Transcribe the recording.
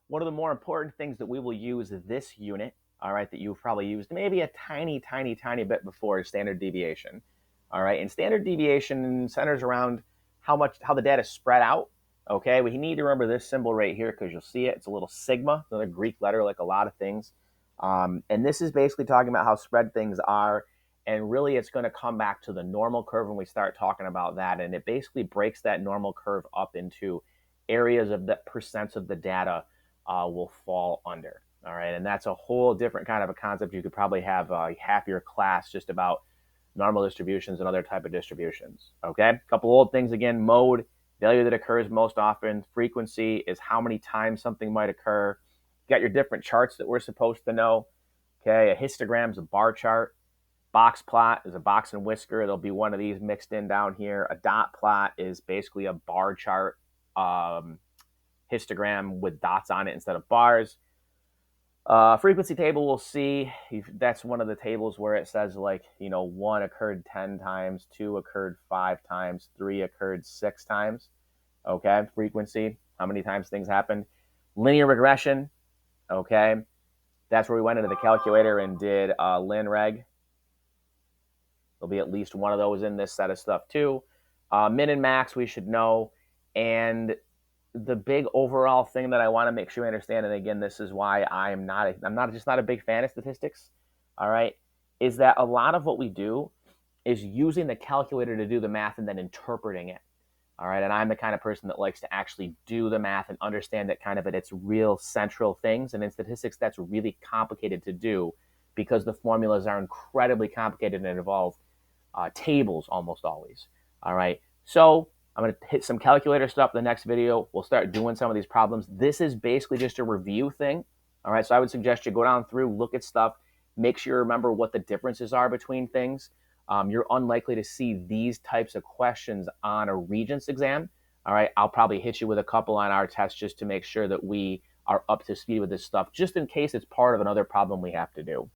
one of the more important things that we will use this unit, all right, that you've probably used maybe a tiny bit before is standard deviation. All right, and standard deviation centers around how the data is spread out. Okay, we need to remember this symbol right here because you'll see it. It's a little sigma, another Greek letter, like a lot of things. And this is basically talking about how spread things are. And really, it's going to come back to the normal curve when we start talking about that. And it basically breaks that normal curve up into areas of the percents of the data will fall under. All right, and that's a whole different kind of a concept. You could probably have half your class just about normal distributions and other type of distributions. Okay, a couple old things again: mode, value that occurs most often. Frequency is how many times something might occur. You got your different charts that we're supposed to know. Okay, a histogram is a bar chart. Box plot is a box and whisker. There'll be one of these mixed in down here. A dot plot is basically a bar chart histogram with dots on it instead of bars. Frequency table, we'll see. That's one of the tables where it says, like, one occurred 10 times, two occurred 5 times, three occurred 6 times. Okay, frequency, how many times things happened. Linear regression, okay, that's where we went into the calculator and did lin reg. There'll be at least one of those in this set of stuff too. Min and max, we should know. And the big overall thing that I want to make sure you understand, and again, this is why I'm not a big fan of statistics, all right, is that a lot of what we do is using the calculator to do the math and then interpreting it. All right, and I'm the kind of person that likes to actually do the math and understand it kind of at its real central things. And in statistics, that's really complicated to do because the formulas are incredibly complicated and involve tables almost always. All right, so I'm going to hit some calculator stuff in the next video. We'll start doing some of these problems. This is basically just a review thing. All right, so I would suggest you go down through, look at stuff, make sure you remember what the differences are between things. You're unlikely to see these types of questions on a Regents exam. All right, I'll probably hit you with a couple on our test just to make sure that we are up to speed with this stuff, just in case it's part of another problem we have to do.